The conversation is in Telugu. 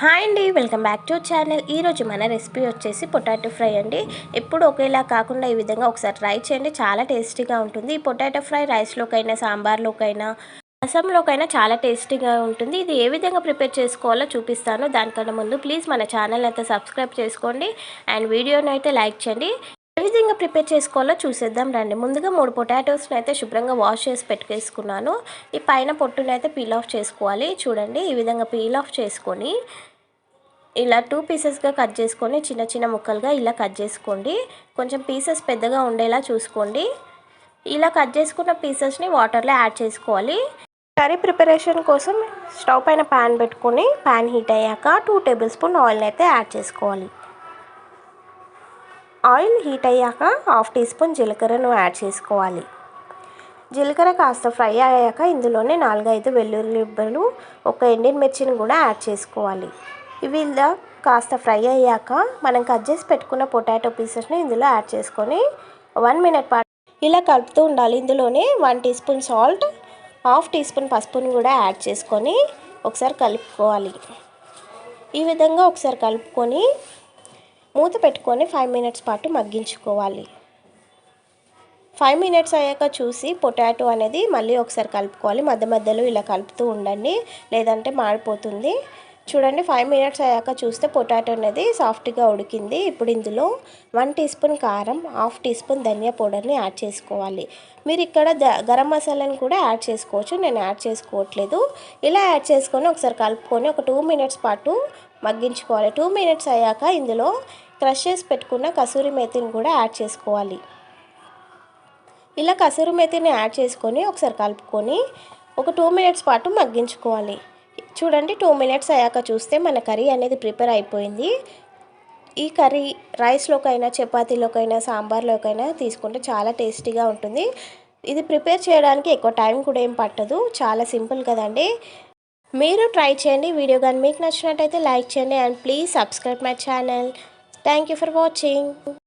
హాయ్ అండి, వెల్కమ్ బ్యాక్ టు ఛానల్. ఈరోజు మన రెసిపీ వచ్చేసి పొటాటో ఫ్రై అండి. ఎప్పుడు ఒకేలా కాకుండా ఈ విధంగా ఒకసారి ట్రై చేయండి, చాలా టేస్టీగా ఉంటుంది. ఈ పొటాటో ఫ్రై రైస్లోకైనా, సాంబార్లోకైనా, రసంలోకైనా చాలా టేస్టీగా ఉంటుంది. ఇది ఏ విధంగా ప్రిపేర్ చేసుకోవాలో చూపిస్తాను. దానికన్నా ముందు ప్లీజ్ మన ఛానల్ అయితే సబ్స్క్రైబ్ చేసుకోండి అండ్ వీడియోని అయితే లైక్ చేయండి. ఏ విధంగా ప్రిపేర్ చేసుకోవాలో చూసేద్దాం రండి. ముందుగా 3 పొటాటోస్ని అయితే శుభ్రంగా వాష్ చేసి పెట్టుకేసుకున్నాను. ఈ పైన పొట్టుని అయితే పీల్ ఆఫ్ చేసుకోవాలి. చూడండి, ఈ విధంగా పీల్ ఆఫ్ చేసుకొని ఇలా 2 పీసెస్గా కట్ చేసుకొని చిన్న చిన్న ముక్కలుగా ఇలా కట్ చేసుకోండి. కొంచెం పీసెస్ పెద్దగా ఉండేలా చూసుకోండి. ఇలా కట్ చేసుకున్న పీసెస్ని వాటర్లో యాడ్ చేసుకోవాలి. కర్రీ ప్రిపరేషన్ కోసం స్టవ్ పైన ప్యాన్ పెట్టుకొని ప్యాన్ హీట్ అయ్యాక 2 టేబుల్ స్పూన్ ఆయిల్ని అయితే యాడ్ చేసుకోవాలి. ఆయిల్ హీట్ అయ్యాక 1/2 టీ స్పూన్ జీలకర్రను యాడ్ చేసుకోవాలి. జీలకర్ర కాస్త ఫ్రై అయ్యాక ఇందులోనే 4-5 వెల్లుల్లి రెబ్బలు, ఒక ఎండుమిర్చిని కూడా యాడ్ చేసుకోవాలి. ఇవి ఇలా కాస్త ఫ్రై అయ్యాక మనం కట్ చేసి పెట్టుకున్న పొటాటో పీసెస్ని ఇందులో యాడ్ చేసుకొని 1 మినిట్ పాటు ఇలా కలుపుతూ ఉండాలి. ఇందులోనే 1 teaspoon salt, 1/2 teaspoon పసుపుని కూడా యాడ్ చేసుకొని ఒకసారి కలుపుకోవాలి. ఈ విధంగా ఒకసారి కలుపుకొని మూత పెట్టుకొని 5 మినిట్స్ పాటు మగ్గించుకోవాలి. 5 మినిట్స్ అయ్యాక చూసి పొటాటో అనేది మళ్ళీ ఒకసారి కలుపుకోవాలి. మధ్య మధ్యలో ఇలా కలుపుతూ ఉండండి, లేదంటే మాడిపోతుంది. చూడండి, 5 మినిట్స్ అయ్యాక చూస్తే పొటాటో అనేది సాఫ్ట్గా ఉడికింది. ఇప్పుడు ఇందులో 1 టీ స్పూన్ కారం, 1/2 టీ స్పూన్ ధనియా పౌడర్ని యాడ్ చేసుకోవాలి. మీరు ఇక్కడ గరం మసాలాని కూడా యాడ్ చేసుకోవచ్చు, నేను యాడ్ చేసుకోవట్లేదు. ఇలా యాడ్ చేసుకొని ఒకసారి కలుపుకొని ఒక 2 మినిట్స్ పాటు మగ్గించుకోవాలి. 2 మినిట్స్ అయ్యాక ఇందులో క్రష్ చేసి పెట్టుకున్న కసూరి మేతిని కూడా యాడ్ చేసుకోవాలి. ఇలా కసూరి మేతిని యాడ్ చేసుకొని ఒకసారి కలుపుకొని ఒక 2 మినిట్స్ పాటు మగ్గించుకోవాలి. చూడండి, 2 మినిట్స్ అయ్యాక చూస్తే మన కర్రీ అనేది ప్రిపేర్ అయిపోయింది. ఈ కర్రీ రైస్లోకైనా, చపాతీలోకైనా, సాంబార్లోకైనా తీసుకుంటే చాలా టేస్టీగా ఉంటుంది. ఇది ప్రిపేర్ చేయడానికి ఎక్కువ టైం కూడా ఏం పట్టదు, చాలా సింపుల్ కదండి. మీరు ట్రై చేయండి. వీడియో కానీ మీకు నచ్చినట్టయితే లైక్ చేయండి and please subscribe my channel. Thank you for watching.